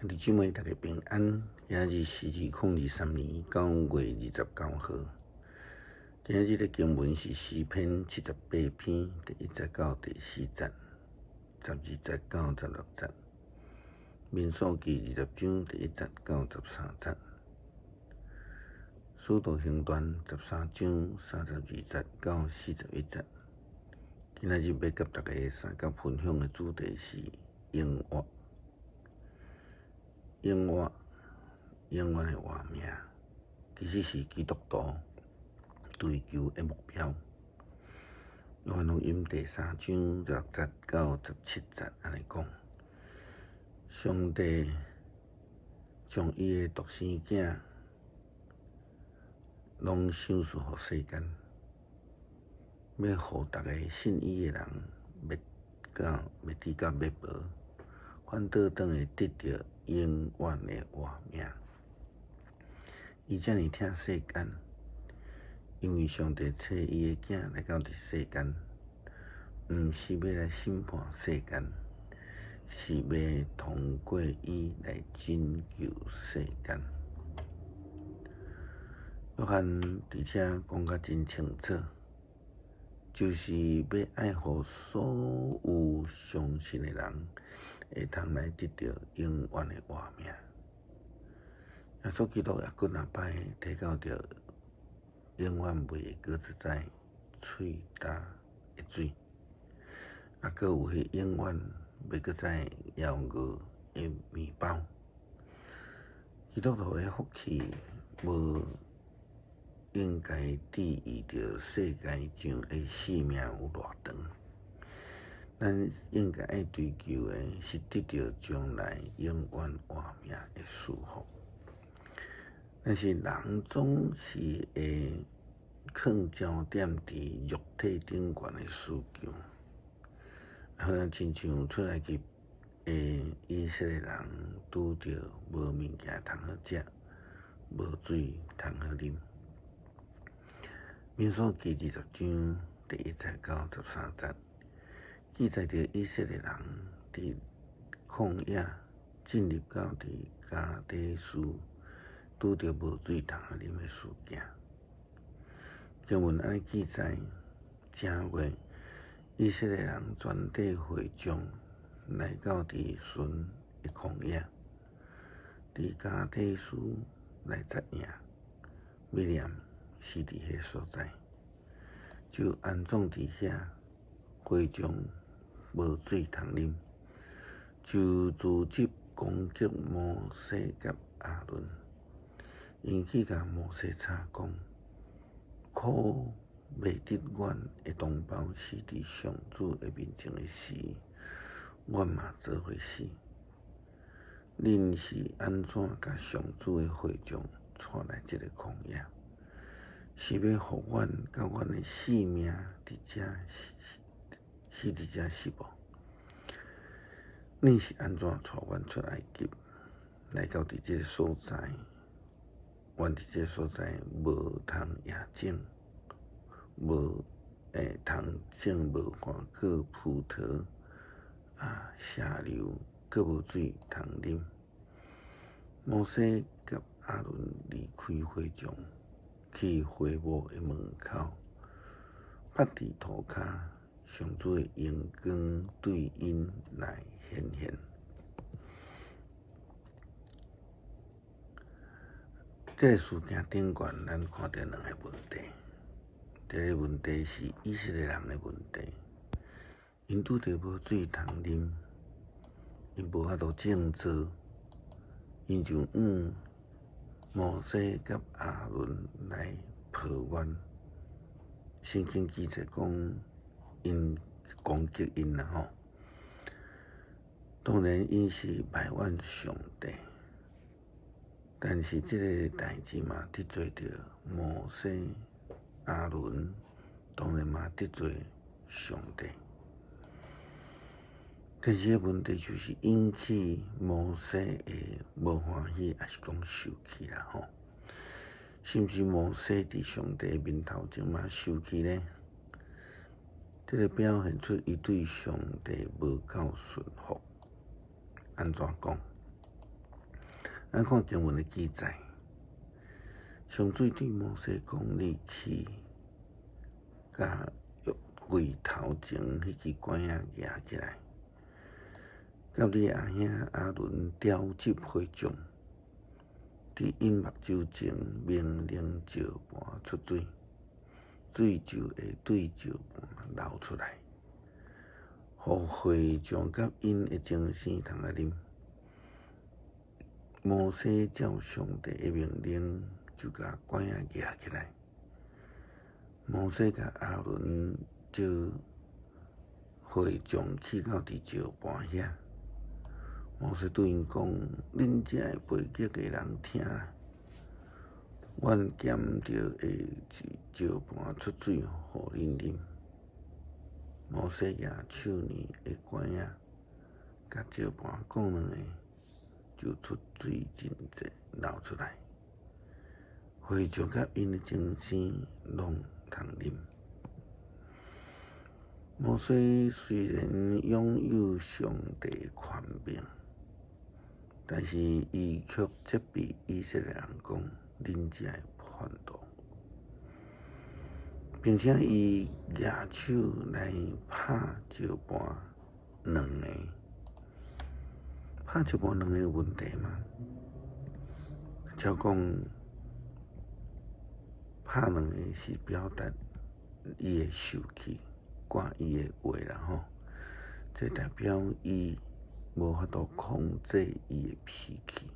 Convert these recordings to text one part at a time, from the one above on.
兄弟姊妹，大家平安。今日是2023年9月29号。今日的经文是诗篇78篇第1节到第4节、12节到16节。民数记20章第1节到13节。使徒行传13章32节到41节。今日要甲大家三角分享的主题是永活。永远的活命，其实是基督徒追求的目标。约翰福音第3章6节到17节安尼讲：上帝将伊的独生囝拢赏赐予世间，要互大家信伊的人灭至到灭亡，反倒当会得到永远的活命。伊遮尔疼世间，因为上帝找伊的囝来到这世间，毋是要来审判世间，是要通过伊来拯救世间。约翰伫遮讲甲真清楚，就是要爱互所有相信的人，会通来得到永远的活命。耶稣基督也几若摆提到着永远袂会搁一再喙焦的水，搁有迄永远袂搁再枵餓的面包。基督徒的福气无应该质疑着世界上的生命有偌长，咱应该爱追求的是得到将来永远活命的祝福。但是人总是会放焦点伫肉体顶悬的需求，好像亲像出埃及的以色列人拄着无物件通好食，无水通好啉。民数记20章第1节到13节，记载着以色列人伫旷野进入到伫加低斯，拄着无水通好啉的事件。经文安尼记载：正月，以色列人全体会众来到伫神的旷野，伫加低斯来扎营。米甸是伫迄所在，就安葬伫遐，会众无水通啉，就组织攻击摩西甲亚伦，因去甲摩西吵讲：可未得阮的同胞死伫上主的面前的时，阮嘛做伙死。恁是安怎甲上主的会众带来这个旷野？是要互阮甲阮的性命伫遮死伫遮是无？恁是安怎带阮出埃及，来到伫这个所在？阮伫这个所在无通野种，无通种无花果、葡萄石榴，阁无水通啉。摩西甲亚伦离开会众，去会幕的门口，趴伫涂骹，上主的阳光对因来显现。这个事件顶悬，咱看到两个问题。第一个问题是以色列人的问题，因拄着无水通啉，因无法度种植，因就摩西甲亚伦来抱怨。圣经记载讲，因攻击因啦吼。当然，因是埋怨上帝，但是这个代志嘛得罪着摩西、亚伦，当然嘛得罪上帝。第二个问题就是引起摩西的无欢喜，还是讲生气啦吼？是毋是摩西伫上帝面头前嘛生气呢？这个表现出伊对上帝无够顺服。安怎讲？咱看经文的记载，上水对摩西讲：“你去，甲柜头前迄支管仔举起来，甲你阿兄阿伦调集会众，伫因目睭前命令石盘出水，水就会对石盘流出来，互会众甲因的精生通啊啉。”摩西照上帝的命令，就甲管仔举起来。摩西甲阿伦招会众去到伫石盘遐。摩西对因讲：“恁这的背脊的人听啦，阮兼着会石盘出水，互恁啉。”摩西举手捏的管仔，甲石盘讲两下，就出水真济流出来，会众甲因的精生拢通啉。摩西虽然拥有上帝的权柄，但是伊却责备以色列人讲：“恁这的叛徒！”并且伊举手来拍石盘两下。拍石盘两个有问题吗？照讲，拍两个是表达伊的受气，赶伊的话啦吼。这代表伊无法度控制伊的脾气。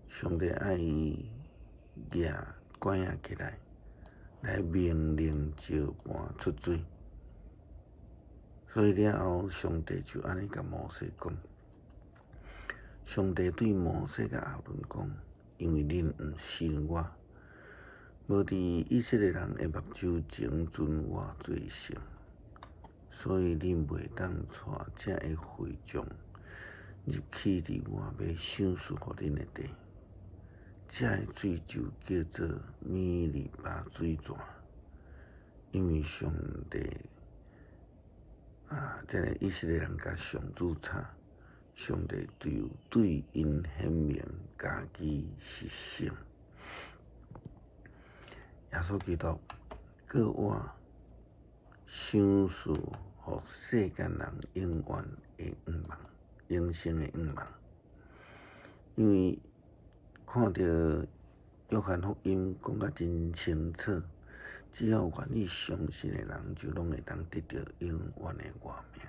上帝爱伊举管仔起来，来命令石盘出水。所以了后，上帝就安尼甲摩西讲。上帝对摩西甲阿伦讲：“因为恁毋信我，无伫以色列人的目睭前尊我做圣，所以恁袂当带这个会众入去伫我要赏赐互恁的地。这个水就叫做米利巴水泉，因为上帝这个以色列人甲上主吵。”上帝就对因显明家己是圣。耶稣基督搁我赏赐互世间人永远的愿望，永生的愿望。因为看到约翰福音讲甲真清楚，只要愿意相信的人，就拢会当得到永远的活命。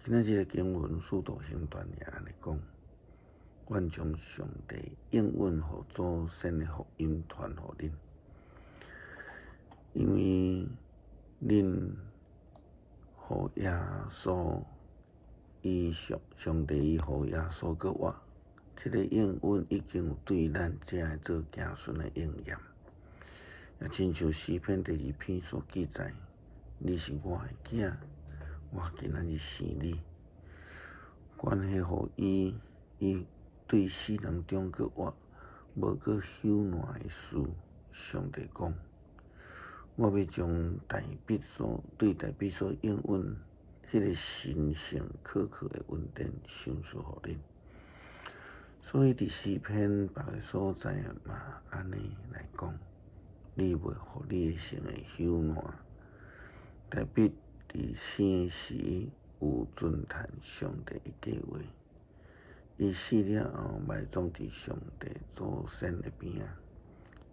今仔日个经文《使徒行传》也安尼讲，阮将上帝应允互祖先的福音传互恁，因为恁互耶稣上帝伊互耶稣搁活，这个应允已经有对咱这个做子孙的应验，也亲像诗篇第2篇所记载：“你是我的囝。”我今仔日生你，关系互伊对死人中搁活，无搁朽烂的事。上帝讲：“我要将对大笔所应允迄个神圣可靠的恩典赏赐互恁。”所以伫诗篇别个所在嘛，安尼来讲，你袂互你的性的朽烂。大笔伫生时有尊叹上帝的计划，伊死了后埋葬伫上帝祖先的边仔，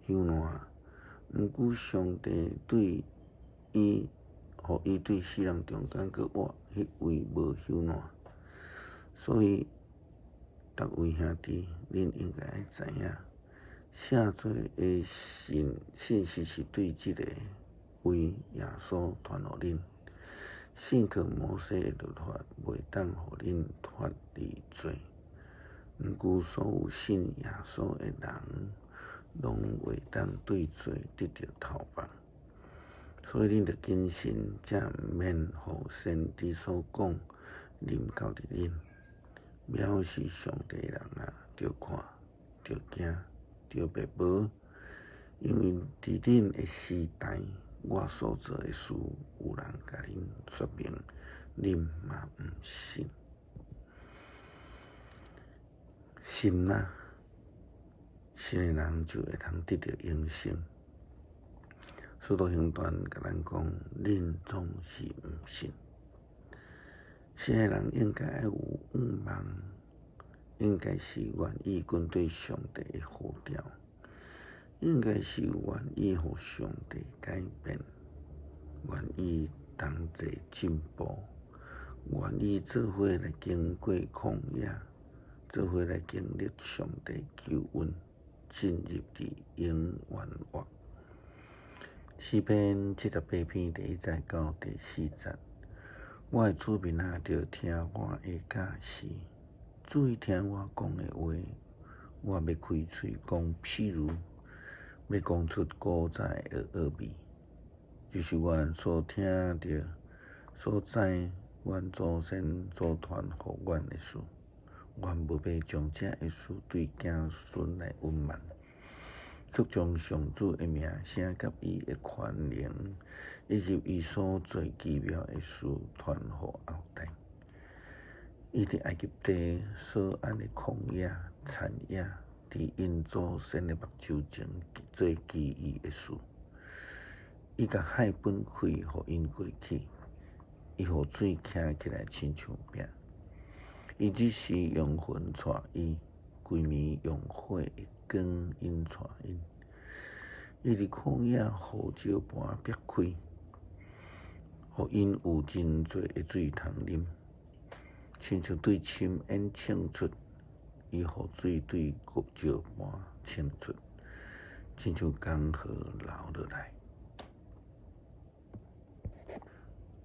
朽烂。毋过上帝互伊对死人中间搁活，迄位无朽烂。所以，逐位兄弟，恁应该爱知影，写作的信息是对即个为耶稣传互恁。信靠摩西的律法，袂当互恁脱离罪。毋过，所有信耶稣的人，拢袂当对罪得到头棒。所以，恁着谨慎，才毋免互先知所讲临到伫恁。藐视上帝的人着看，着惊，着别无，因为伫恁的时代。我所做的事，有人甲恁说明，恁嘛毋信。信啊，信的人就会通得到永生。使徒行传甲咱讲，恁总是毋信。信的人应该要有愿望，应该是愿意跟对上帝的呼召，应该是愿意互上帝改变，愿意同齐进步，愿意做伙来经过旷野，做伙来经历上帝救恩，进入伫永远国。诗篇78篇第1节到第4节，我的主民啊，着听我的教示，注意听我讲的话。我要开嘴讲譬如，要讲出古早的奥秘，就是阮所听着、所知，阮祖先所传互阮的事。阮无要将这的事对子孙来隐瞒，却将上主的名声甲伊的权能，以及伊所做奇妙的事传互后代。伊伫埃及地所安的旷野、田野，伫因祖先的目睭前做奇异的事。伊甲海分开，互因过去；伊互水徛起来，亲像饼。伊只是用云带伊，规暝用火的光因带因。伊伫旷野互石盘逼开，互因有真多的水通啉，亲像对深渊冲出。伊互水对石盘冲出，亲像江河流落来。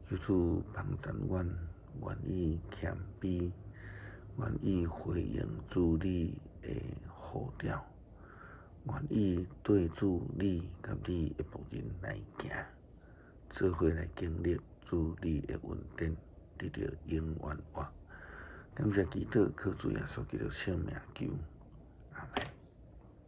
求主帮助阮，愿意谦卑，愿意回应主你的呼召，愿意对主你甲你的仆人来行，做伙来经历主你的恩典，得到永远活。感谢祈祷，靠主耶稣基督圣名求。